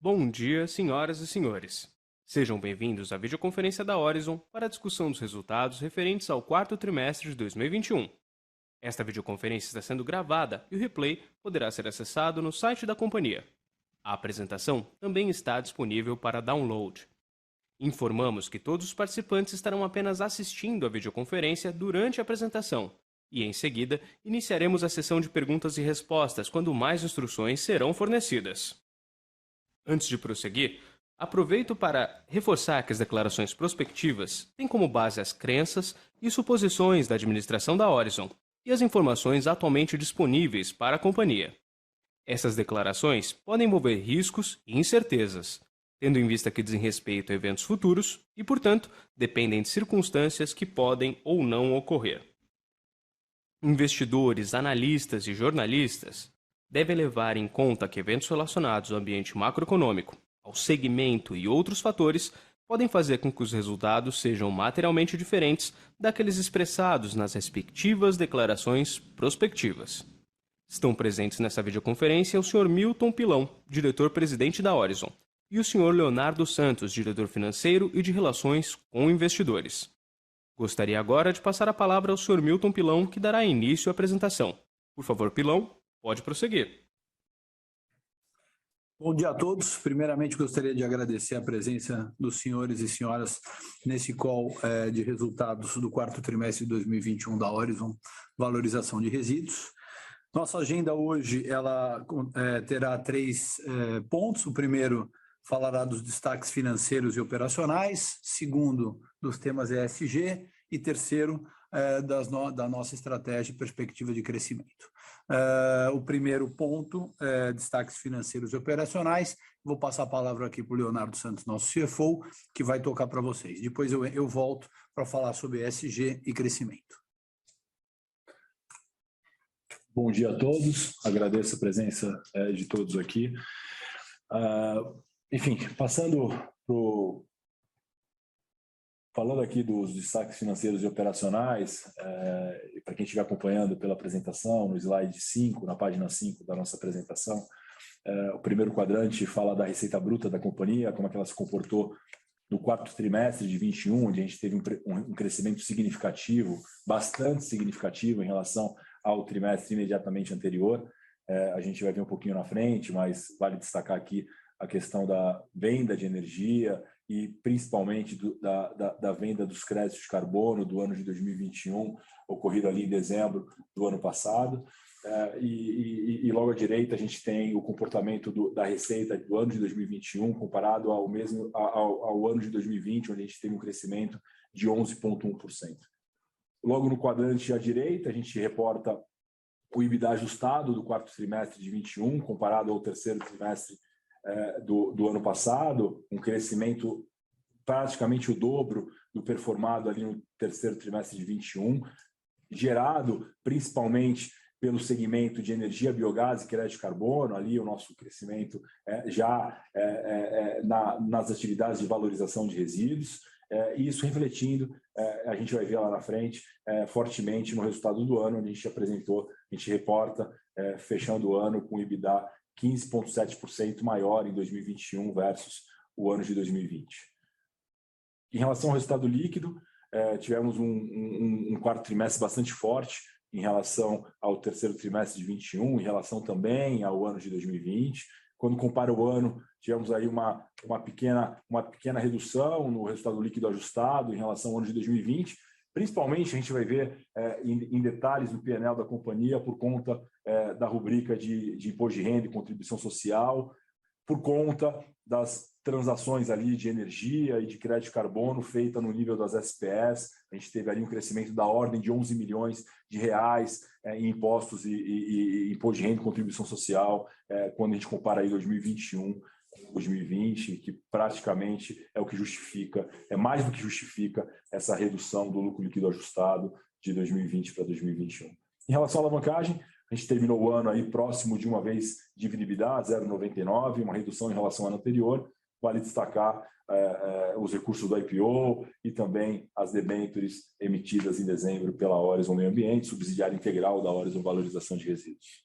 Bom dia, senhoras e senhores. Sejam bem-vindos à videoconferência da Horizon para a discussão dos resultados referentes ao quarto trimestre de 2021. Esta videoconferência está sendo gravada e o replay poderá ser acessado no site da companhia. A apresentação também está disponível para download. Informamos que todos os participantes estarão apenas assistindo à videoconferência durante a apresentação e, em seguida, iniciaremos a sessão de perguntas e respostas quando mais instruções serão fornecidas. Antes de prosseguir, aproveito para reforçar que as declarações prospectivas têm como base as crenças e suposições da administração da Horizon e as informações atualmente disponíveis para a companhia. Essas declarações podem envolver riscos e incertezas, tendo em vista que dizem respeito a eventos futuros e, portanto, dependem de circunstâncias que podem ou não ocorrer. Investidores, analistas e jornalistas devem levar em conta que eventos relacionados ao ambiente macroeconômico, ao segmento e outros fatores podem fazer com que os resultados sejam materialmente diferentes daqueles expressados nas respectivas declarações prospectivas. Estão presentes nessa videoconferência o Sr. Milton Pilão, diretor-presidente da Horizon, e o Sr. Leonardo Santos, diretor financeiro e de relações com investidores. Gostaria agora de passar a palavra ao Sr. Milton Pilão, que dará início à apresentação. Por favor, Pilão, pode prosseguir. Bom dia a todos. Primeiramente, gostaria de agradecer a presença dos senhores e senhoras nesse call de resultados do quarto trimestre de 2021 da Horizon, valorização de resíduos. Nossa agenda hoje ela terá três pontos. O primeiro falará dos destaques financeiros e operacionais, segundo, dos temas ESG e terceiro, da nossa estratégia e perspectiva de crescimento. O primeiro ponto, destaques financeiros e operacionais, vou passar a palavra aqui para o Leonardo Santos, nosso CFO, que vai tocar para vocês. Depois eu volto para falar sobre ESG e crescimento. Bom dia a todos, agradeço a presença de todos aqui. Enfim, falando aqui dos destaques financeiros e operacionais, para quem estiver acompanhando pela apresentação, no slide 5, na página 5 da nossa apresentação, o primeiro quadrante fala da receita bruta da companhia, como é que ela se comportou no quarto trimestre de 2021, onde a gente teve um crescimento significativo, bastante significativo em relação ao trimestre imediatamente anterior. A gente vai ver um pouquinho na frente, mas vale destacar aqui a questão da venda de energia e principalmente da venda dos créditos de carbono do ano de 2021, ocorrido ali em dezembro do ano passado. E logo à direita a gente tem o comportamento da receita do ano de 2021 comparado ao ano de 2020, onde a gente teve um crescimento de 11,1%. Logo no quadrante à direita, a gente reporta o EBITDA ajustado do quarto trimestre de 2021, comparado ao terceiro trimestre do ano passado, um crescimento praticamente o dobro do performado ali no terceiro trimestre de 2021, gerado principalmente pelo segmento de energia, biogás e crédito de carbono, ali o nosso crescimento nas atividades de valorização de resíduos, e isso refletindo, a gente vai ver lá na frente, fortemente no resultado do ano, onde a gente reporta, fechando o ano com EBITDA 15,7% maior em 2021 versus o ano de 2020. Em relação ao resultado líquido, tivemos um quarto trimestre bastante forte em relação ao terceiro trimestre de 2021, em relação também ao ano de 2020. Quando compara o ano, tivemos aí uma pequena redução no resultado líquido ajustado em relação ao ano de 2020. Principalmente, a gente vai ver em detalhes no P&L da companhia por conta da rubrica de imposto de renda e contribuição social, por conta das transações ali de energia e de crédito de carbono feita no nível das SPS. A gente teve ali um crescimento da ordem de 11 milhões de reais em impostos e imposto de renda e contribuição social, quando a gente compara aí 2021 com 2020, que praticamente é o que justifica, é mais do que justifica essa redução do lucro líquido ajustado de 2020 para 2021. Em relação à alavancagem, a gente terminou o ano aí próximo de uma vez dívida EBITDA, 0,99, uma redução em relação ao ano anterior. Vale destacar os recursos do IPO e também as debêntures emitidas em dezembro pela Horizon Meio Ambiente, subsidiária integral da Horizon Valorização de Resíduos.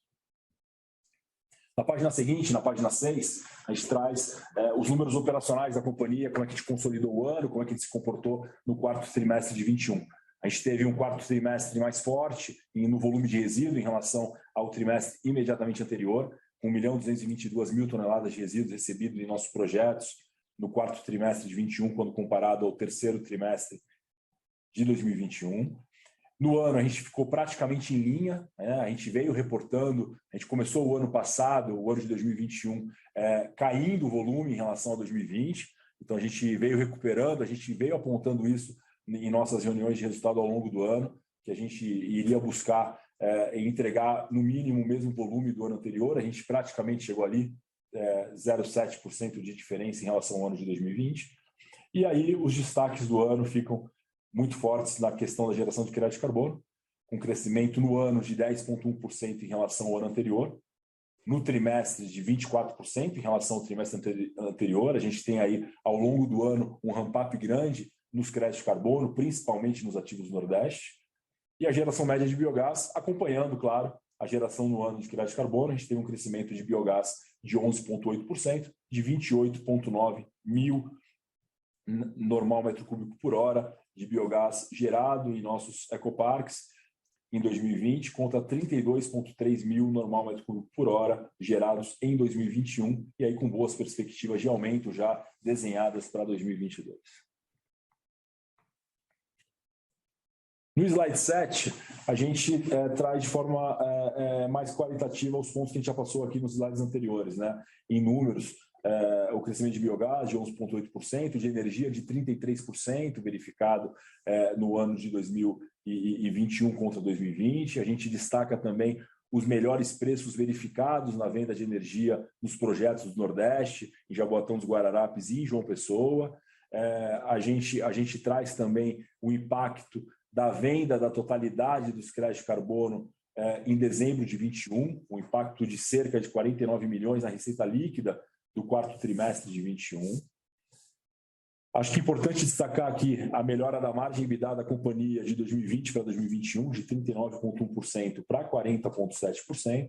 Na página seguinte, na página 6, a gente traz os números operacionais da companhia, como é que a gente consolidou o ano, como é que a gente se comportou no quarto trimestre de 21. A gente teve um quarto trimestre mais forte no volume de resíduo em relação ao trimestre imediatamente anterior, com 1.222.000 toneladas de resíduos recebidos em nossos projetos no quarto trimestre de 21, quando comparado ao terceiro trimestre de 2021. No ano, a gente ficou praticamente em linha, né? A gente veio reportando, a gente começou o ano passado, o ano de 2021, caindo o volume em relação a 2020, então a gente veio recuperando, a gente veio apontando isso em nossas reuniões de resultado ao longo do ano, que a gente iria buscar entregar no mínimo o mesmo volume do ano anterior, a gente praticamente chegou ali, 0,7% de diferença em relação ao ano de 2020, e aí os destaques do ano ficam muito fortes na questão da geração de crédito de carbono, com crescimento no ano de 10,1% em relação ao ano anterior, no trimestre de 24% em relação ao trimestre anterior. A gente tem aí, ao longo do ano, um ramp-up grande nos créditos de carbono, principalmente nos ativos do Nordeste, e a geração média de biogás, acompanhando, claro, a geração no ano de crédito de carbono. A gente tem um crescimento de biogás de 11,8%, de 28,9 mil normal metro cúbico por hora de biogás gerado em nossos ecoparques em 2020, contra 32,3 mil normal metro cúbico por hora gerados em 2021, e aí com boas perspectivas de aumento já desenhadas para 2022. No slide 7, a gente traz de forma mais qualitativa os pontos que a gente já passou aqui nos slides anteriores, né? Em números, o crescimento de biogás de 11,8%, de energia de 33% verificado no ano de 2021 contra 2020. A gente destaca também os melhores preços verificados na venda de energia nos projetos do Nordeste, em Jaboatão dos Guararapes e em João Pessoa. A gente traz também o impacto da venda da totalidade dos créditos de carbono em dezembro de 21, um impacto de cerca de 49 milhões na receita líquida do quarto trimestre de 21. Acho que é importante destacar aqui a melhora da margem EBITDA da companhia de 2020 para 2021, de 39,1% para 40,7%,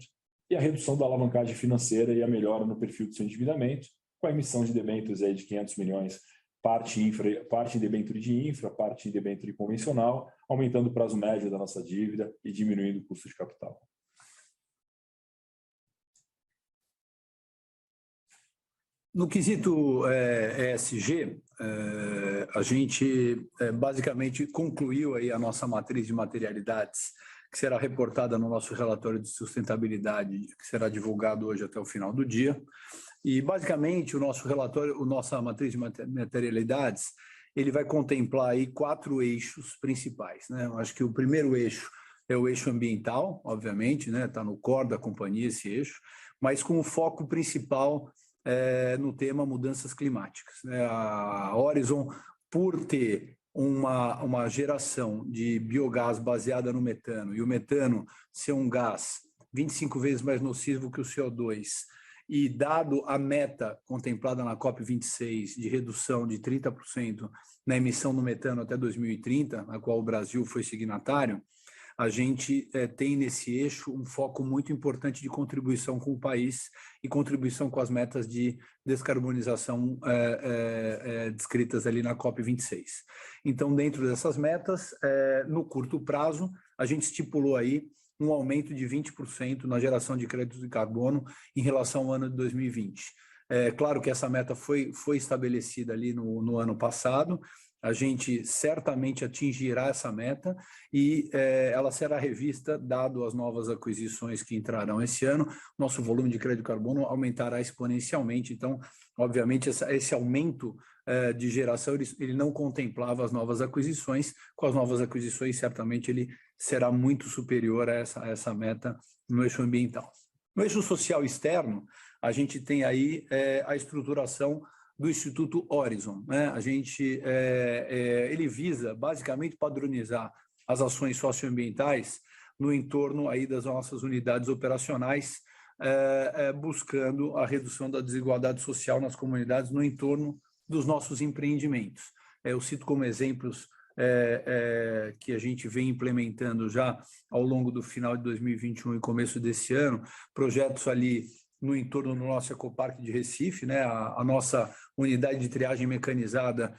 e a redução da alavancagem financeira e a melhora no perfil de seu endividamento, com a emissão de debêntures aí de 500 milhões, parte em debênture de infra, parte em debênture convencional, aumentando o prazo médio da nossa dívida e diminuindo o custo de capital. No quesito ESG, a gente basicamente concluiu aí a nossa matriz de materialidades, que será reportada no nosso relatório de sustentabilidade, que será divulgado hoje até o final do dia. E basicamente o nosso relatório, a nossa matriz de materialidades, ele vai contemplar aí 4 eixos principais, né? Eu acho que o primeiro eixo é o eixo ambiental, obviamente, né? Está no core da companhia esse eixo, mas com o foco principal no tema mudanças climáticas, né? A Horizon, por ter uma geração de biogás baseada no metano, e o metano ser um gás 25 vezes mais nocivo que o CO2, e dado a meta contemplada na COP26 de redução de 30% na emissão do metano até 2030, na qual o Brasil foi signatário, a gente tem nesse eixo um foco muito importante de contribuição com o país e contribuição com as metas de descarbonização descritas ali na COP26. Então, dentro dessas metas, no curto prazo, a gente estipulou aí um aumento de 20% na geração de créditos de carbono em relação ao ano de 2020. Claro que essa meta foi estabelecida ali no ano passado. A gente certamente atingirá essa meta e ela será revista, dado as novas aquisições que entrarão esse ano. Nosso volume de crédito de carbono aumentará exponencialmente. Então, obviamente, esse aumento de geração, ele não contemplava as novas aquisições. Com as novas aquisições, certamente ele será muito superior a essa meta no eixo ambiental. No eixo social externo, a gente tem aí a estruturação do Instituto Horizon, né? A gente, ele visa basicamente padronizar as ações socioambientais no entorno aí das nossas unidades operacionais, buscando a redução da desigualdade social nas comunidades no entorno dos nossos empreendimentos. Eu cito como exemplos que a gente vem implementando já ao longo do final de 2021 e começo desse ano, projetos ali no entorno do nosso Ecoparque de Recife, né? A nossa unidade de triagem mecanizada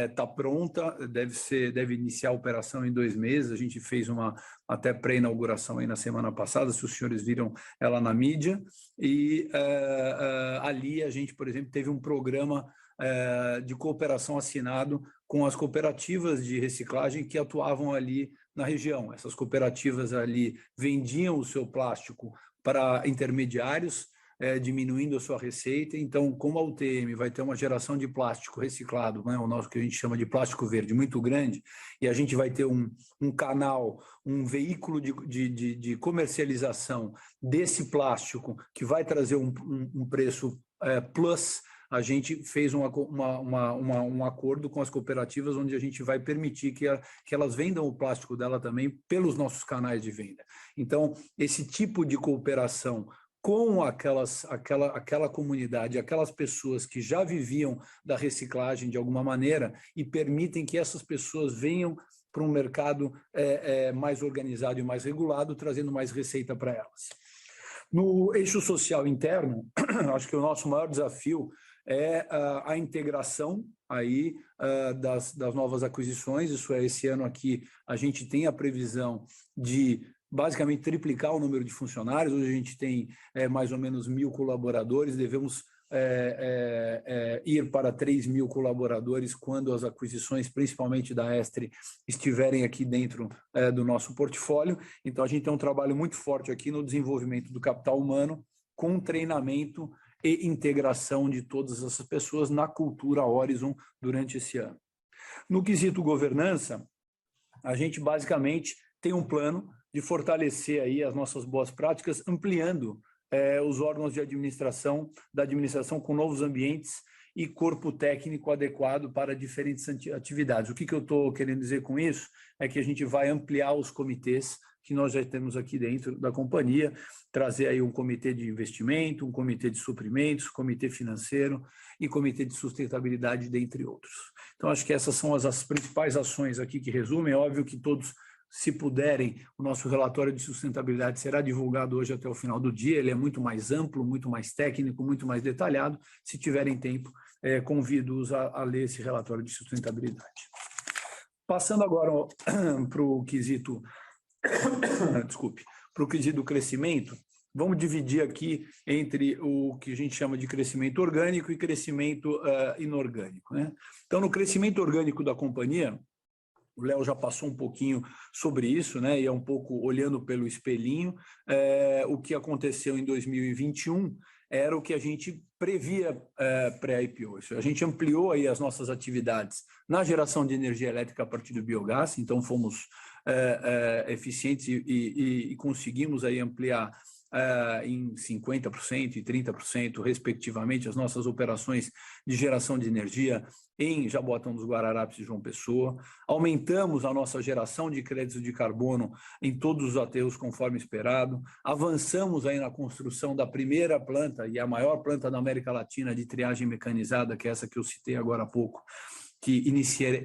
está pronta, deve iniciar a operação em 2 meses. A gente fez uma até pré-inauguração aí na semana passada, se os senhores viram ela na mídia, e ali a gente, por exemplo, teve um programa de cooperação assinado com as cooperativas de reciclagem que atuavam ali na região. Essas cooperativas ali vendiam o seu plástico para intermediários, diminuindo a sua receita. Então, como a UTM vai ter uma geração de plástico reciclado, né, o nosso que a gente chama de plástico verde, muito grande, e a gente vai ter um canal, um veículo de comercialização desse plástico que vai trazer um preço plus. A gente fez um acordo com as cooperativas onde a gente vai permitir que elas vendam o plástico dela também pelos nossos canais de venda. Então, esse tipo de cooperação com aquela comunidade, aquelas pessoas que já viviam da reciclagem de alguma maneira e permitem que essas pessoas venham para um mercado mais organizado e mais regulado, trazendo mais receita para elas. No eixo social interno, acho que o nosso maior desafio é a integração aí das novas aquisições. Isso é, esse ano aqui a gente tem a previsão de basicamente triplicar o número de funcionários. Hoje a gente tem mais ou menos 1.000 colaboradores, devemos ir para 3.000 colaboradores quando as aquisições, principalmente da Estre, estiverem aqui dentro do nosso portfólio. Então, a gente tem um trabalho muito forte aqui no desenvolvimento do capital humano, com treinamento e integração de todas essas pessoas na cultura Horizon durante esse ano. No quesito governança, a gente basicamente tem um plano de fortalecer aí as nossas boas práticas, ampliando os órgãos de administração, da administração com novos ambientes e corpo técnico adequado para diferentes atividades. O que eu estou querendo dizer com isso é que a gente vai ampliar os comitês que nós já temos aqui dentro da companhia, trazer aí um comitê de investimento, um comitê de suprimentos, comitê financeiro e comitê de sustentabilidade, dentre outros. Então, acho que essas são as principais ações aqui que resumem. É óbvio que todos, se puderem, o nosso relatório de sustentabilidade será divulgado hoje até o final do dia. Ele é muito mais amplo, muito mais técnico, muito mais detalhado. Se tiverem tempo, convido-os a ler esse relatório de sustentabilidade. Passando agora para o quesito para o quesito crescimento, vamos dividir aqui entre o que a gente chama de crescimento orgânico e crescimento inorgânico, né? Então, no crescimento orgânico da companhia, o Léo já passou um pouquinho sobre isso, né? E é um pouco olhando pelo espelhinho. O que aconteceu em 2021 era o que a gente previa pré-IPO. A gente ampliou aí as nossas atividades na geração de energia elétrica a partir do biogás, então fomos eficientes e conseguimos aí ampliar em 50% e 30%, respectivamente, as nossas operações de geração de energia em Jaboatão dos Guararapes e João Pessoa. Aumentamos a nossa geração de créditos de carbono em todos os aterros conforme esperado. Avançamos aí na construção da primeira planta, e a maior planta da América Latina de triagem mecanizada, que é essa que eu citei agora há pouco, que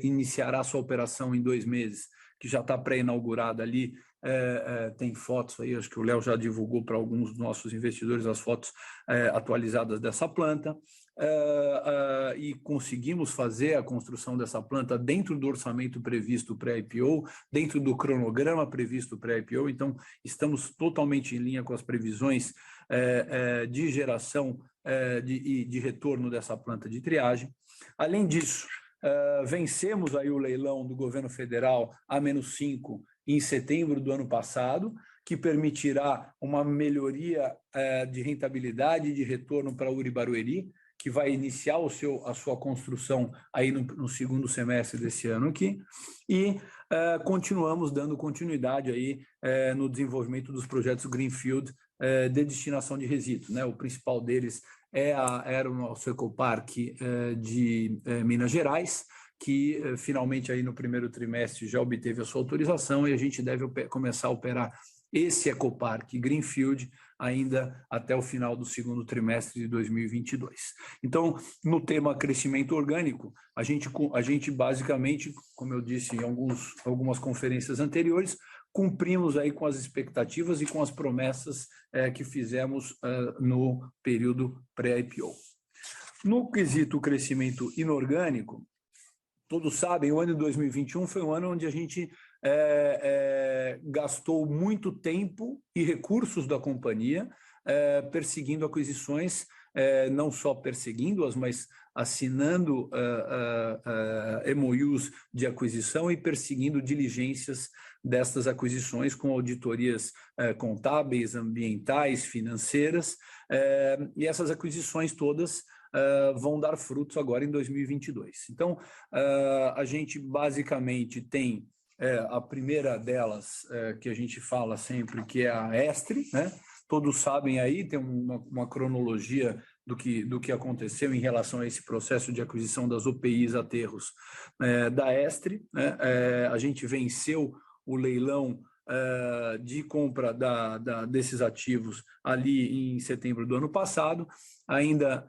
iniciará sua operação em 2 meses, que já está pré-inaugurada ali. Tem fotos aí, acho que o Léo já divulgou para alguns dos nossos investidores as fotos atualizadas dessa planta, e conseguimos fazer a construção dessa planta dentro do orçamento previsto pré-IPO, dentro do cronograma previsto pré-IPO. Então, estamos totalmente em linha com as previsões de geração e de retorno dessa planta de triagem. Além disso, vencemos aí o leilão do governo federal A-5 em setembro do ano passado, que permitirá uma melhoria de rentabilidade e de retorno para Uri-Barueri, que vai iniciar a sua construção aí no segundo semestre desse ano aqui, e continuamos dando continuidade aí no desenvolvimento dos projetos Greenfield de destinação de resíduos, né? O principal deles era o nosso Ecoparque de Minas Gerais, que finalmente aí no primeiro trimestre já obteve a sua autorização, e a gente deve começar a operar esse Ecoparque Greenfield ainda até o final do segundo trimestre de 2022. Então, no tema crescimento orgânico, a gente basicamente, como eu disse em algumas conferências anteriores, cumprimos aí com as expectativas e com as promessas que fizemos no período pré-IPO. No quesito crescimento inorgânico, todos sabem, o ano de 2021 foi um ano onde a gente gastou muito tempo e recursos da companhia perseguindo aquisições, não só perseguindo-as, mas assinando MOUs de aquisição e perseguindo diligências destas aquisições com auditorias contábeis, ambientais, financeiras, e essas aquisições todas vão dar frutos agora em 2022. Então, a gente basicamente tem a primeira delas, que a gente fala sempre, que é a Estre, né? Todos sabem aí, tem uma cronologia do que aconteceu em relação a esse processo de aquisição das UPIs aterros da Estre, né? A gente venceu o leilão de compra desses ativos ali em setembro do ano passado, ainda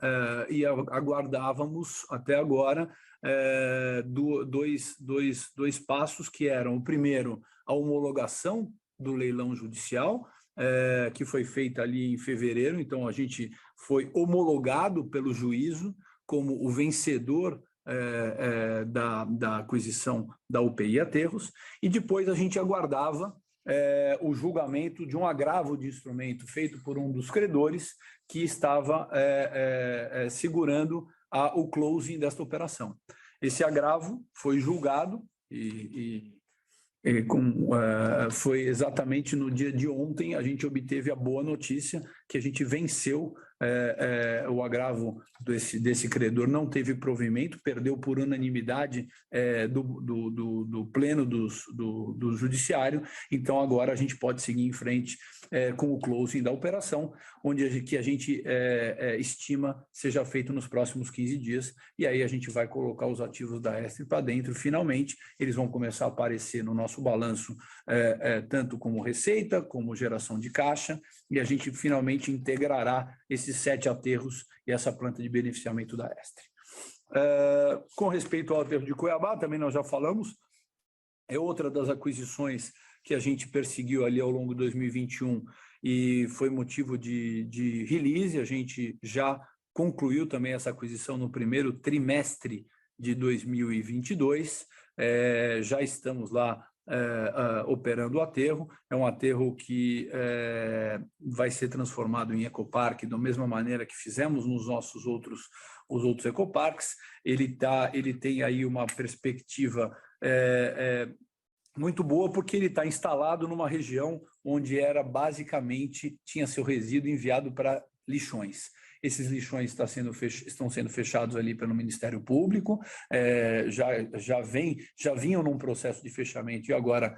aguardávamos até agora dois passos, que eram: o primeiro, a homologação do leilão judicial, que foi feita ali em fevereiro. Então a gente foi homologado pelo juízo como o vencedor da aquisição da UPI Aterros, e depois a gente aguardava o julgamento de um agravo de instrumento feito por um dos credores que estava segurando o closing desta operação. Esse agravo foi julgado foi exatamente no dia de ontem. A gente obteve a boa notícia que a gente venceu o agravo desse credor, não teve provimento, perdeu por unanimidade do pleno do judiciário. Então agora a gente pode seguir em frente com o closing da operação, onde a gente estima seja feito nos próximos 15 dias, e aí a gente vai colocar os ativos da Estre para dentro. Finalmente eles vão começar a aparecer no nosso balanço, tanto como receita, como geração de caixa, e a gente finalmente integrará esses 7 aterros e essa planta de beneficiamento da Estre. Com respeito ao aterro de Cuiabá, também nós já falamos, é outra das aquisições que a gente perseguiu ali ao longo de 2021 e foi motivo de release. A gente já concluiu também essa aquisição no primeiro trimestre de 2022, já estamos lá operando o aterro. É um aterro que vai ser transformado em ecoparque da mesma maneira que fizemos nos nossos outros ecoparques. Ele tem aí uma perspectiva muito boa, porque ele está instalado numa região onde tinha seu resíduo enviado para lixões. Esses lixões estão sendo fechados ali pelo Ministério Público, já vinham num processo de fechamento e agora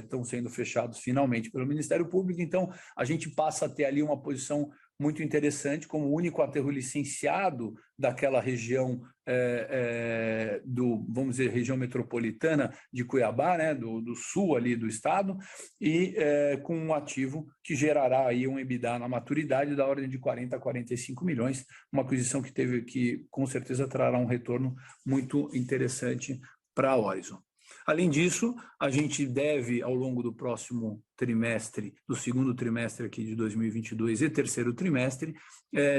estão sendo fechados finalmente pelo Ministério Público. Então a gente passa a ter ali uma posição muito interessante como o único aterro licenciado daquela região, vamos dizer, região metropolitana de Cuiabá, né, do sul ali do estado, e com um ativo que gerará aí um EBITDA na maturidade da ordem de 40 a 45 milhões, uma aquisição que com certeza trará um retorno muito interessante para a Orizon. Além disso, a gente deve, ao longo do próximo trimestre, do segundo trimestre aqui de 2022 e terceiro trimestre,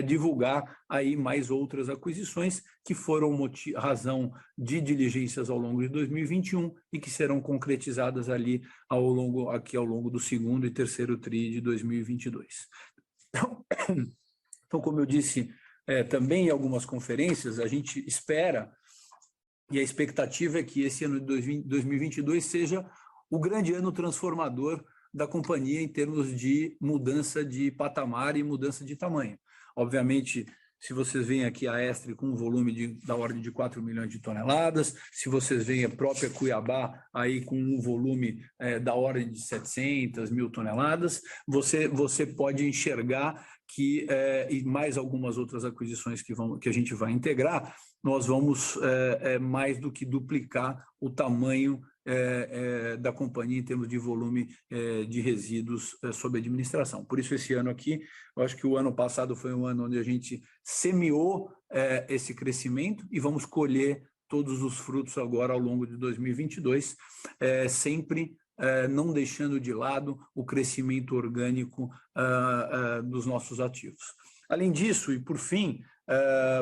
divulgar aí mais outras aquisições que foram razão de diligências ao longo de 2021 e que serão concretizadas ali ao longo do segundo e terceiro tri de 2022. Então, como eu disse também em algumas conferências, a gente espera, e a expectativa é que esse ano de 2022 seja o grande ano transformador da companhia em termos de mudança de patamar e mudança de tamanho. Obviamente, se vocês veem aqui a Estre com um volume da ordem de 4 milhões de toneladas, se vocês veem a própria Cuiabá aí com um volume da ordem de 700 mil toneladas, você pode enxergar e mais algumas outras aquisições que a gente vai integrar, nós vamos mais do que duplicar o tamanho da companhia em termos de volume de resíduos sob administração. Por isso, esse ano aqui, eu acho que o ano passado foi um ano onde a gente semeou esse crescimento e vamos colher todos os frutos agora ao longo de 2022, sempre não deixando de lado o crescimento orgânico dos nossos ativos. Além disso, e por fim,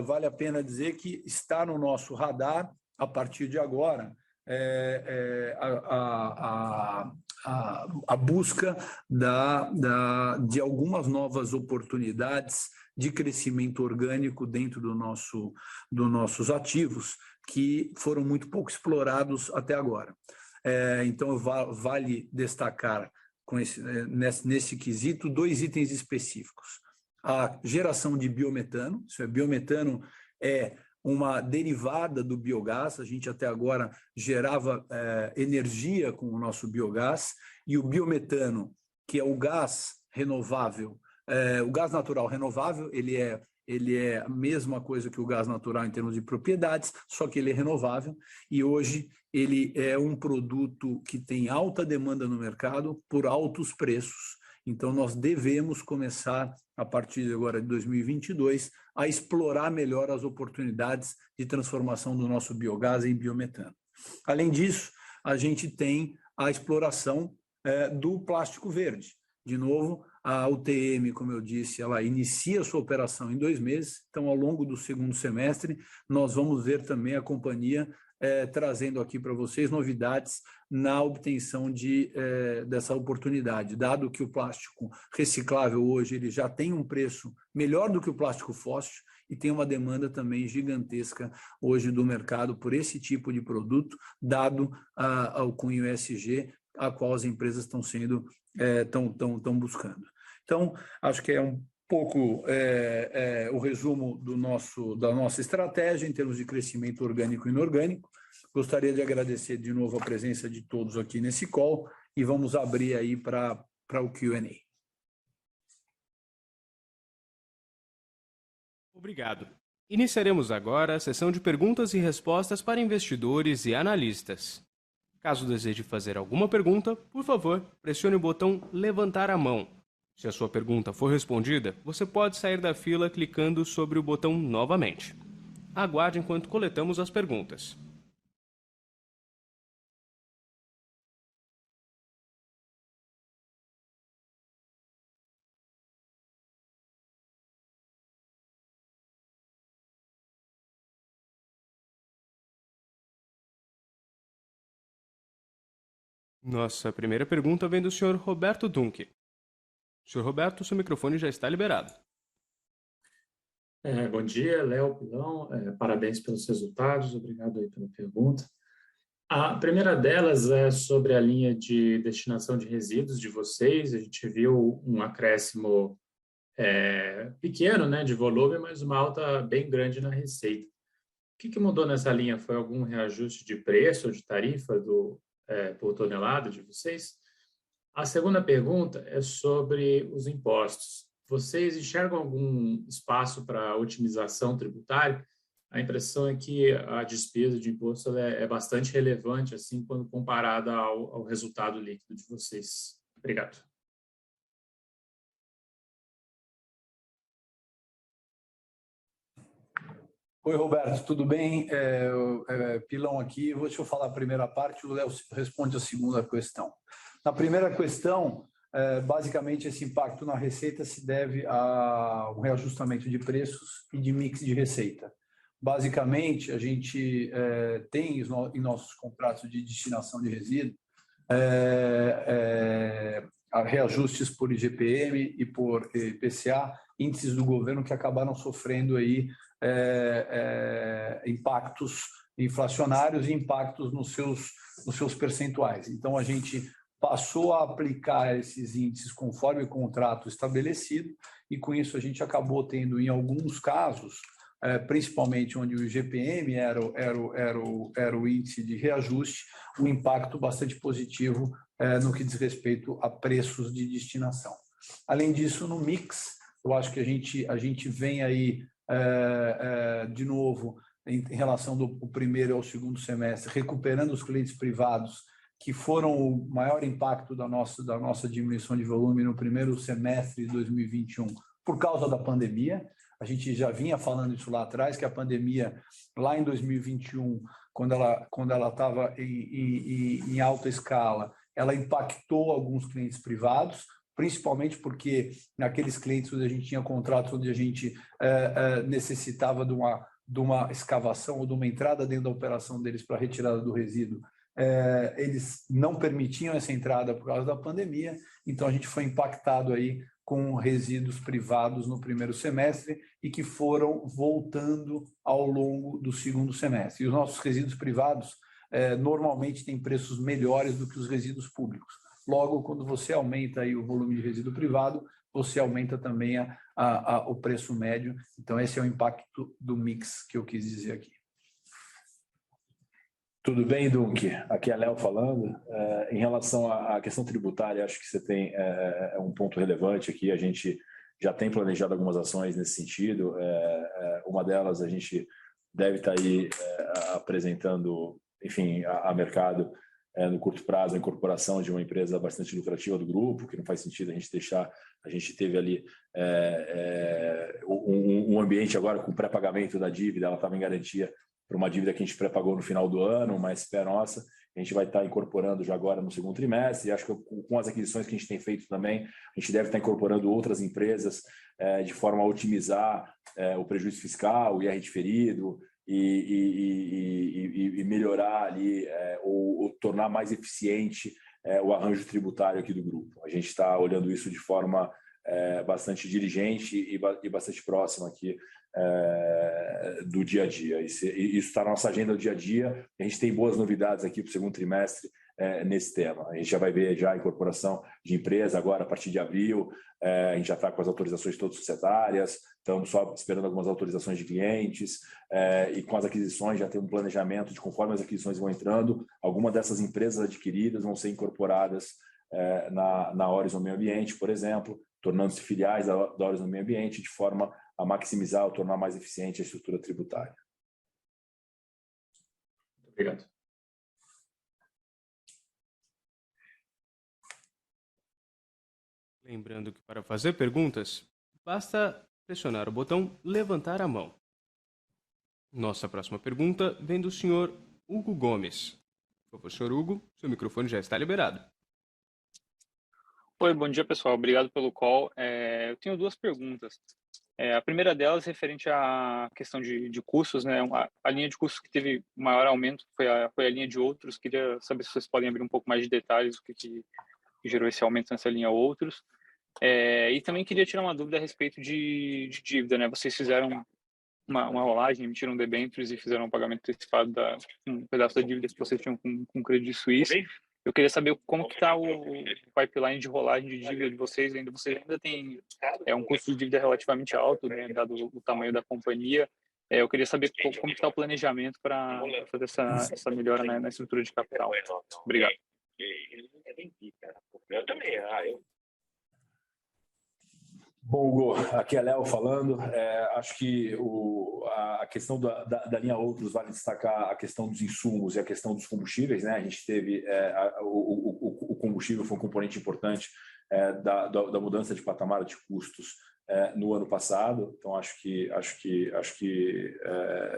vale a pena dizer que está no nosso radar, a partir de agora, a busca de algumas novas oportunidades de crescimento orgânico dentro dos nossos ativos, que foram muito pouco explorados até agora. Então, vale destacar nesse quesito 2 itens específicos. A geração de biometano, biometano é uma derivada do biogás, a gente até agora gerava energia com o nosso biogás, e o biometano, que é o gás renovável, o gás natural renovável, ele é a mesma coisa que o gás natural em termos de propriedades, só que ele é renovável, e hoje ele é um produto que tem alta demanda no mercado por altos preços. Então, nós devemos começar, a partir de agora de 2022, a explorar melhor as oportunidades de transformação do nosso biogás em biometano. Além disso, a gente tem a exploração do plástico verde. De novo, a UTM, como eu disse, ela inicia sua operação em 2 meses, então, ao longo do segundo semestre, nós vamos ver também a companhia trazendo aqui para vocês novidades na obtenção dessa oportunidade, dado que o plástico reciclável hoje ele já tem um preço melhor do que o plástico fóssil e tem uma demanda também gigantesca hoje do mercado por esse tipo de produto, dado ao cunho ESG, a qual as empresas estão buscando. Então, acho que é um pouco o resumo da nossa estratégia em termos de crescimento orgânico e inorgânico. Gostaria de agradecer de novo a presença de todos aqui nesse call e vamos abrir aí para o Q&A. Obrigado. Iniciaremos agora a sessão de perguntas e respostas para investidores e analistas. Caso deseje fazer alguma pergunta, por favor, pressione o botão levantar a mão. Se a sua pergunta for respondida, você pode sair da fila clicando sobre o botão novamente. Aguarde enquanto coletamos as perguntas. Nossa primeira pergunta vem do Sr. Roberto Dunque. Sr. Roberto, seu microfone já está liberado. Bom dia, Léo, Pilão. Parabéns pelos resultados, obrigado aí pela pergunta. A primeira delas é sobre a linha de destinação de resíduos de vocês. A gente viu um acréscimo pequeno, né, de volume, mas uma alta bem grande na receita. O que mudou nessa linha? Foi algum reajuste de preço ou de tarifa por tonelada de vocês? A segunda pergunta é sobre os impostos. Vocês enxergam algum espaço para otimização tributária? A impressão é que a despesa de imposto é bastante relevante assim, quando comparada ao resultado líquido de vocês. Obrigado. Oi, Roberto, tudo bem? Pilão aqui. Deixa eu falar a primeira parte, o Léo responde a segunda questão. Na primeira questão, basicamente esse impacto na receita se deve ao reajustamento de preços e de mix de receita. Basicamente, a gente tem em nossos contratos de destinação de resíduo reajustes por IGPM e por IPCA, índices do governo que acabaram sofrendo aí impactos inflacionários e impactos nos seus percentuais. Então, a gente passou a aplicar esses índices conforme o contrato estabelecido e, com isso, a gente acabou tendo, em alguns casos, principalmente onde o IGPM era o índice de reajuste, um impacto bastante positivo no que diz respeito a preços de destinação. Além disso, no mix, eu acho que a gente vem aí, de novo, em relação do primeiro ao segundo semestre, recuperando os clientes privados, que foram o maior impacto da nossa diminuição de volume no primeiro semestre de 2021, por causa da pandemia. A gente já vinha falando isso lá atrás, que a pandemia, lá em 2021, quando ela estava em alta escala, ela impactou alguns clientes privados, principalmente porque naqueles clientes onde a gente tinha contratos onde a gente necessitava de uma escavação ou de uma entrada dentro da operação deles para retirada do resíduo, eles não permitiam essa entrada por causa da pandemia, então a gente foi impactado aí com resíduos privados no primeiro semestre e que foram voltando ao longo do segundo semestre. E os nossos resíduos privados normalmente têm preços melhores do que os resíduos públicos. Logo, quando você aumenta aí o volume de resíduo privado, você aumenta também o preço médio. Então, esse é o impacto do mix que eu quis dizer aqui. Tudo bem, Dunk? Aqui é Léo falando. Em relação à questão tributária, acho que você tem um ponto relevante aqui. A gente já tem planejado algumas ações nesse sentido. Uma delas a gente deve estar aí apresentando, enfim, a mercado no curto prazo a incorporação de uma empresa bastante lucrativa do grupo, que não faz sentido a gente deixar. A gente teve ali um ambiente agora com pré-pagamento da dívida, ela estava em garantia para uma dívida que a gente pré-pagou no final do ano, uma SP nossa, a gente vai estar incorporando já agora no segundo trimestre, e acho que com as aquisições que a gente tem feito também, a gente deve estar incorporando outras empresas de forma a otimizar o prejuízo fiscal, o IR diferido, e melhorar ali, ou tornar mais eficiente o arranjo tributário aqui do grupo. A gente está olhando isso de forma bastante diligente e bastante próxima aqui do dia a dia. Isso está na nossa agenda do dia a dia. A gente tem boas novidades aqui para o segundo trimestre nesse tema. A gente já vai ver já a incorporação de empresa agora a partir de abril. A gente já está com as autorizações todas societárias, estamos só esperando algumas autorizações de clientes, e com as aquisições já tem um planejamento de conforme as aquisições vão entrando, algumas dessas empresas adquiridas vão ser incorporadas na Orizon Meio Ambiente, por exemplo, tornando-se filiais da Orizon Meio Ambiente, de forma a maximizar ou tornar mais eficiente a estrutura tributária. Obrigado. Lembrando que para fazer perguntas, basta pressionar o botão levantar a mão. Nossa próxima pergunta vem do senhor Hugo Gomes. Por favor, senhor Hugo, seu microfone já está liberado. Oi, bom dia, pessoal. Obrigado pelo call. Eu tenho duas perguntas. A primeira delas referente à questão de custos, né? A linha de custos que teve maior aumento foi a linha de outros. Queria saber se vocês podem abrir um pouco mais de detalhes, o que gerou esse aumento nessa linha outros. E também queria tirar uma dúvida a respeito de dívida, né? Vocês fizeram uma rolagem, emitiram debêntures e fizeram um pagamento antecipado um pedaço da dívida que vocês tinham com o Credit Suisse. Eu queria saber como que está o pipeline de rolagem de dívida de vocês. Vocês ainda têm um custo de dívida relativamente alto, né, dado o tamanho da companhia. Eu queria saber como está o planejamento para fazer essa melhora na estrutura de capital. Obrigado. Eu também. Bom, Hugo, aqui é Léo falando. Acho que a questão da linha outros vale destacar a questão dos insumos e a questão dos combustíveis, né? A gente teve o combustível foi um componente importante da mudança de patamar de custos no ano passado. Então acho que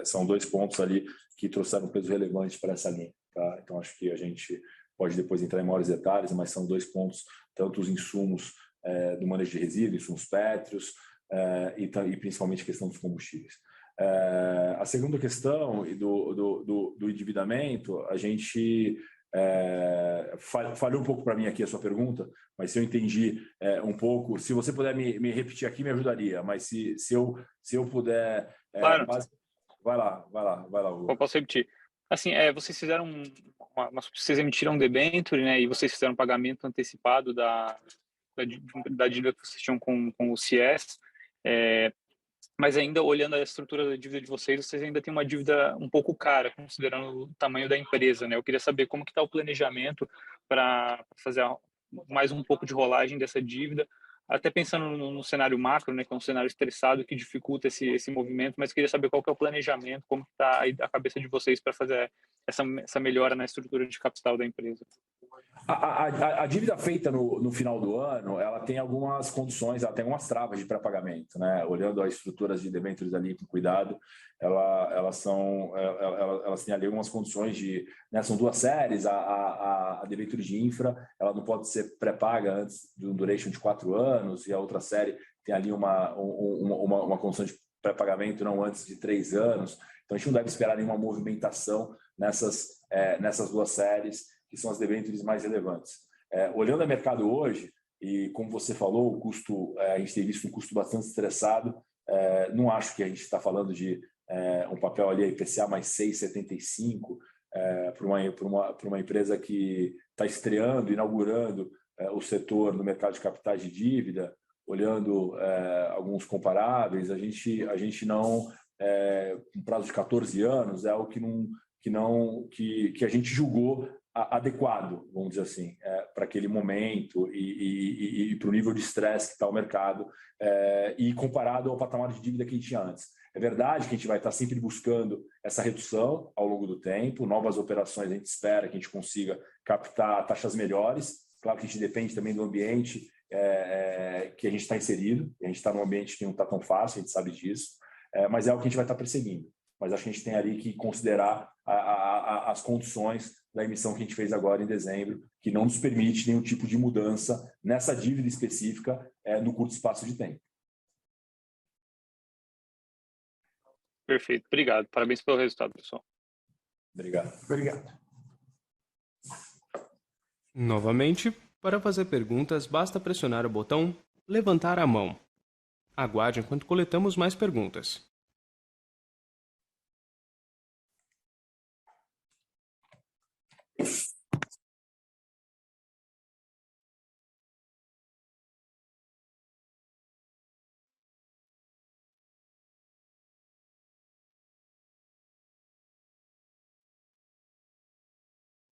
são dois pontos ali que trouxeram um peso relevante para essa linha, tá? Então acho que a gente pode depois entrar em maiores detalhes, mas são dois pontos, tanto os insumos do manejo de resíduos, insumos pétreos e principalmente a questão dos combustíveis. A segunda questão do endividamento, a gente falhou um pouco para mim aqui a sua pergunta, mas se eu entendi um pouco, se você puder me repetir aqui, me ajudaria, mas se eu puder... Claro. Vai lá, Hugo. Eu posso repetir. Assim, vocês fizeram vocês emitiram debênture, né, e vocês fizeram um pagamento antecipado da dívida que vocês tinham com o CIES, mas ainda olhando a estrutura da dívida de vocês ainda têm uma dívida um pouco cara, considerando o tamanho da empresa, né? Eu queria saber como que está o planejamento para fazer mais um pouco de rolagem dessa dívida, até pensando no cenário macro, né, que é um cenário estressado que dificulta esse movimento, mas queria saber qual que é o planejamento, como está a cabeça de vocês para fazer essa melhora na estrutura de capital da empresa. A dívida feita no final do ano, ela tem algumas condições, ela tem algumas travas de pré-pagamento, né? Olhando as estruturas de debêntures ali com cuidado, elas têm ali algumas condições de, né, são duas séries, a debênture de infra, ela não pode ser pré-paga antes de um duration de 4 anos, e a outra série tem ali uma condição de pré-pagamento não antes de 3 anos. Então a gente não deve esperar nenhuma movimentação nessas duas séries, que são as debêntures mais relevantes. Olhando o mercado hoje, e como você falou, o custo, a gente tem visto um custo bastante estressado, não acho que a gente está falando de um papel ali IPCA mais 6,75 para uma empresa que está estreando, inaugurando o setor no mercado de capitais de dívida, olhando alguns comparáveis, a gente não, com prazo de 14 anos, é algo que a gente julgou adequado, vamos dizer assim, para aquele momento e para o nível de estresse que está o mercado, e comparado ao patamar de dívida que a gente tinha antes. É verdade que a gente vai estar sempre buscando essa redução ao longo do tempo, novas operações a gente espera que a gente consiga captar taxas melhores. Claro que a gente depende também do ambiente que a gente está inserido, a gente está num ambiente que não está tão fácil, a gente sabe disso, mas é o que a gente vai estar perseguindo. Mas acho que a gente tem ali que considerar as condições da emissão que a gente fez agora em dezembro, que não nos permite nenhum tipo de mudança nessa dívida específica no curto espaço de tempo. Perfeito, obrigado. Parabéns pelo resultado, pessoal. Obrigado. Novamente, para fazer perguntas, basta pressionar o botão levantar a mão. Aguarde enquanto coletamos mais perguntas.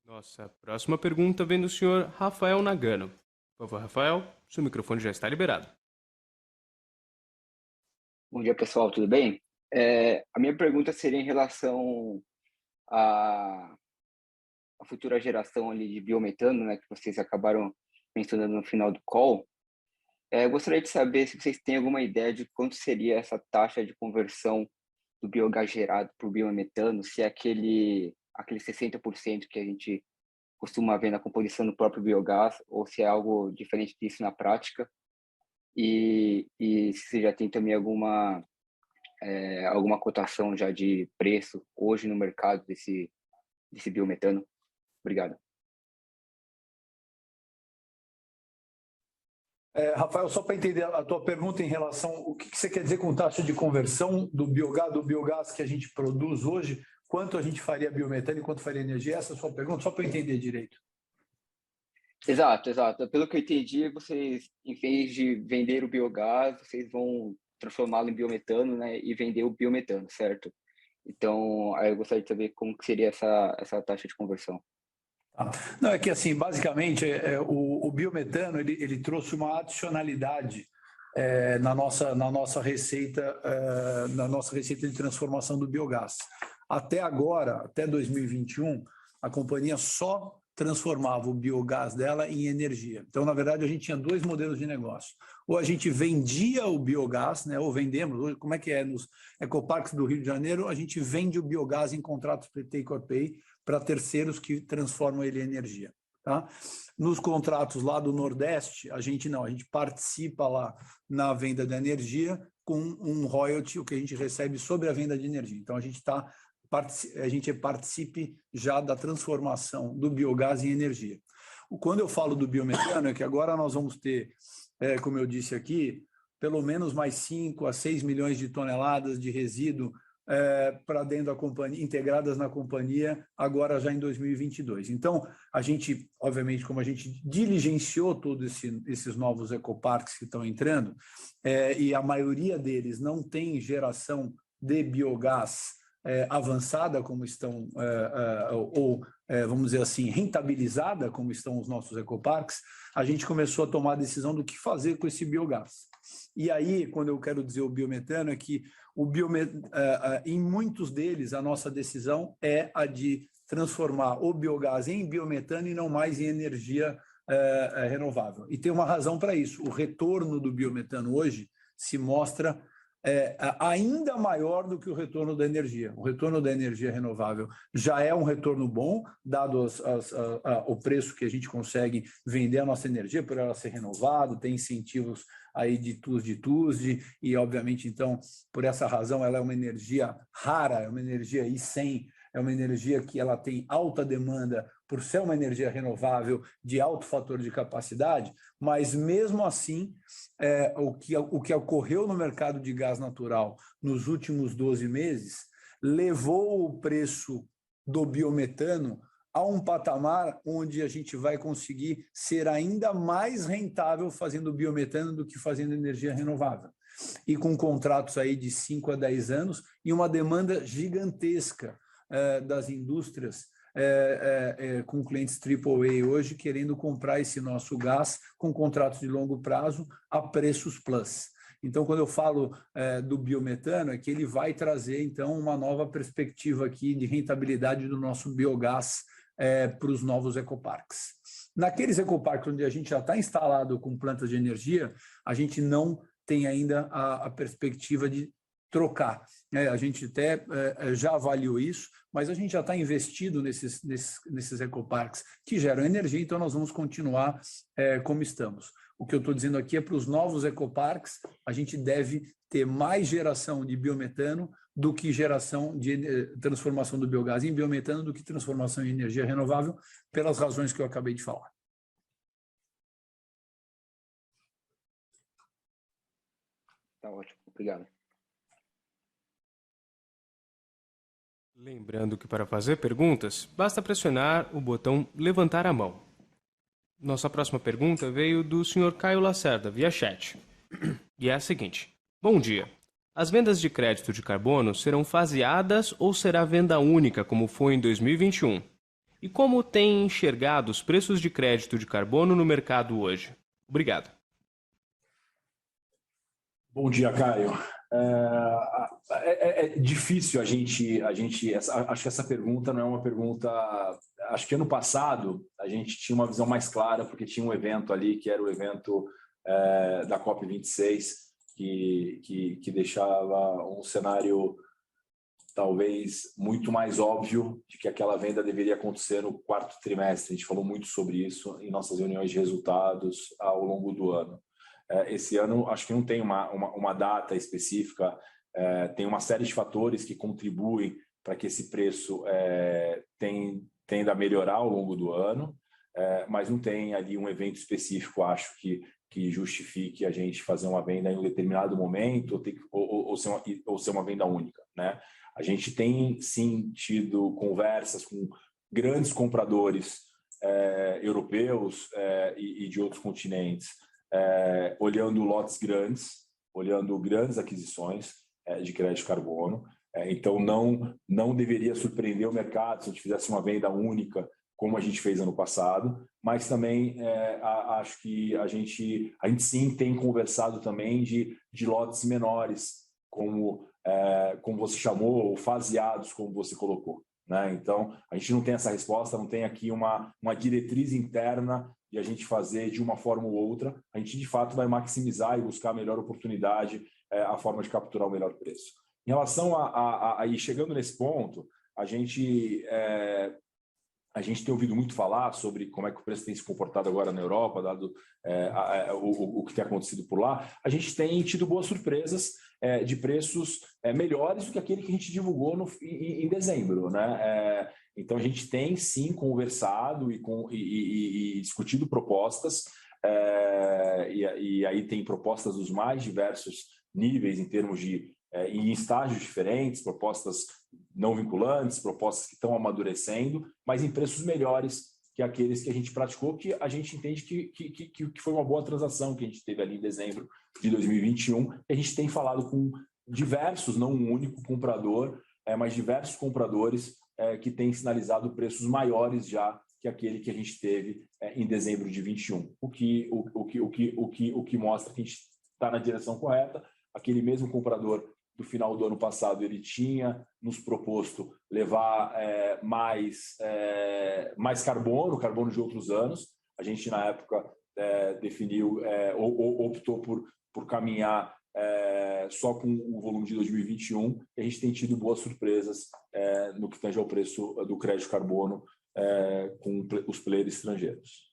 Nossa próxima pergunta vem do senhor Rafael Nagano. Por favor, Rafael, seu microfone já está liberado. Bom dia, pessoal, tudo bem? A minha pergunta seria em relação à futura geração ali de biometano, né, que vocês acabaram mencionando no final do call. Eu gostaria de saber se vocês têm alguma ideia de quanto seria essa taxa de conversão do biogás gerado por biometano, se é aquele 60% que a gente costuma ver na composição do próprio biogás, ou se é algo diferente disso na prática, e se você já tem também alguma cotação já de preço hoje no mercado desse biometano. Obrigado. Rafael, só para entender a tua pergunta em relação o que você quer dizer com taxa de conversão do biogás que a gente produz hoje, quanto a gente faria biometano e quanto faria energia? Essa é a sua pergunta, só para eu entender direito. Exato. Pelo que eu entendi, vocês, em vez de vender o biogás, vocês vão transformá-lo em biometano, né, e vender o biometano, certo? Então, aí eu gostaria de saber como que seria essa taxa de conversão. Não, é que assim, basicamente, o biometano ele trouxe uma adicionalidade na nossa receita de transformação do biogás. Até agora, até 2021, a companhia só transformava o biogás dela em energia. Então, na verdade, a gente tinha 2 modelos de negócio. Ou a gente vendia o biogás, né, ou vendemos, como é que é nos ecoparques do Rio de Janeiro, a gente vende o biogás em contratos take or pay para terceiros que transformam ele em energia. Tá? Nos contratos lá do Nordeste, a gente participa lá na venda da energia com um royalty, o que a gente recebe sobre a venda de energia. Então, a gente participe já da transformação do biogás em energia. Quando eu falo do biometano, é que agora nós vamos ter, como eu disse aqui, pelo menos mais 5 a 6 milhões de toneladas de resíduo para dentro da companhia, integradas na companhia, agora já em 2022. Então, a gente, obviamente, como a gente diligenciou todos esses novos ecoparques que estão entrando, e a maioria deles não tem geração de biogás avançada, como estão, ou vamos dizer assim, rentabilizada, como estão os nossos ecoparques, a gente começou a tomar a decisão do que fazer com esse biogás. E aí, quando eu quero dizer o biometano, é que em muitos deles, a nossa decisão é a de transformar o biogás em biometano e não mais em energia renovável. E tem uma razão para isso. O retorno do biometano hoje se mostra ainda maior do que o retorno da energia. O retorno da energia renovável já é um retorno bom, dado o preço que a gente consegue vender a nossa energia por ela ser renovada, tem incentivos aí de TUSD, e obviamente, então, por essa razão, ela é uma energia rara, é uma energia I100, é uma energia que ela tem alta demanda por ser uma energia renovável de alto fator de capacidade, mas mesmo assim, o que ocorreu no mercado de gás natural nos últimos 12 meses levou o preço do biometano a um patamar onde a gente vai conseguir ser ainda mais rentável fazendo biometano do que fazendo energia renovável. E com contratos aí de 5 a 10 anos e uma demanda gigantesca das indústrias com clientes AAA hoje querendo comprar esse nosso gás com contratos de longo prazo a preços plus. Então, quando eu falo do biometano, é que ele vai trazer, então, uma nova perspectiva aqui de rentabilidade do nosso biogás para os novos ecoparques. Naqueles ecoparques onde a gente já está instalado com plantas de energia, a gente não tem ainda a perspectiva de trocar. A gente até já avaliou isso, mas a gente já está investido nesses ecoparques que geram energia, então nós vamos continuar como estamos. O que eu estou dizendo aqui é para os novos ecoparques, a gente deve ter mais geração de biometano do que geração de transformação do biogás em biometano, do que transformação em energia renovável, pelas razões que eu acabei de falar. Tá ótimo, obrigado. Lembrando que para fazer perguntas, basta pressionar o botão levantar a mão. Nossa próxima pergunta veio do Sr. Caio Lacerda, via chat. E é a seguinte. Bom dia. As vendas de crédito de carbono serão faseadas ou será venda única, como foi em 2021? E como tem enxergado os preços de crédito de carbono no mercado hoje? Obrigado. Bom dia, Caio. É difícil a gente acho que essa pergunta não é uma pergunta. Acho que ano passado a gente tinha uma visão mais clara, porque tinha um evento ali que era o evento da COP26, que deixava um cenário talvez muito mais óbvio de que aquela venda deveria acontecer no quarto trimestre. A gente falou muito sobre isso em nossas reuniões de resultados ao longo do ano. Esse ano, acho que não tem uma data específica, tem uma série de fatores que contribuem para que esse preço tenda a melhorar ao longo do ano, mas não tem ali um evento específico, acho, que justifique a gente fazer uma venda em um determinado momento ou ser uma venda única, né? A gente tem, sim, tido conversas com grandes compradores europeus e de outros continentes, olhando lotes grandes, olhando grandes aquisições de crédito de carbono. Então, não deveria surpreender o mercado se a gente fizesse uma venda única, como a gente fez ano passado, mas também acho que a gente sim tem conversado também de lotes menores, como você chamou, ou faseados, como você colocou, né? Então, a gente não tem essa resposta, não tem aqui uma diretriz interna de a gente fazer de uma forma ou outra. A gente, de fato, vai maximizar e buscar a melhor oportunidade, a forma de capturar o melhor preço. Em relação e chegando nesse ponto, a gente tem ouvido muito falar sobre como é que o preço tem se comportado agora na Europa, dado o que tem acontecido por lá. A gente tem tido boas surpresas de preços melhores do que aquele que a gente divulgou em dezembro, né? Então, a gente tem, sim, conversado e discutido propostas, e aí tem propostas dos mais diversos níveis em termos de em estágios diferentes, propostas não vinculantes, propostas que estão amadurecendo, mas em preços melhores que aqueles que a gente praticou, que a gente entende que foi uma boa transação que a gente teve ali em dezembro de 2021. A gente tem falado com diversos, não um único comprador, mas diversos compradores que tem sinalizado preços maiores já que aquele que a gente teve em dezembro de 21, o que mostra que a gente está na direção correta. Aquele mesmo comprador do final do ano passado, ele tinha nos proposto levar mais carbono de outros anos. A gente, na época, definiu, optou por caminhar só com o volume de 2021, e a gente tem tido boas surpresas no que tange ao preço do crédito carbono com os players estrangeiros.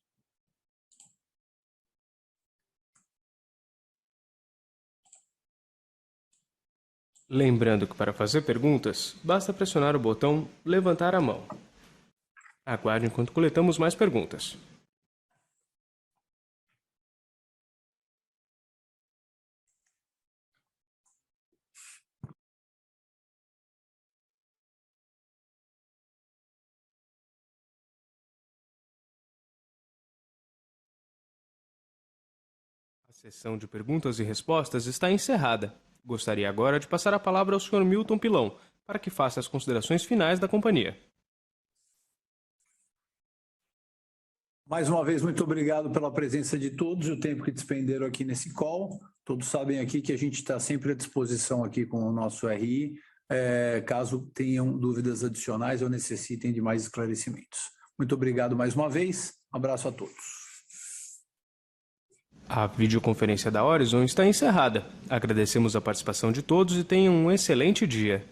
Lembrando que para fazer perguntas, basta pressionar o botão levantar a mão. Aguarde enquanto coletamos mais perguntas. A sessão de perguntas e respostas está encerrada. Gostaria agora de passar a palavra ao Sr. Milton Pilão, para que faça as considerações finais da companhia. Mais uma vez, muito obrigado pela presença de todos e o tempo que despenderam aqui nesse call. Todos sabem aqui que a gente está sempre à disposição aqui com o nosso RI, caso tenham dúvidas adicionais ou necessitem de mais esclarecimentos. Muito obrigado mais uma vez. Um abraço a todos. A videoconferência da Horizon está encerrada. Agradecemos a participação de todos e tenham um excelente dia.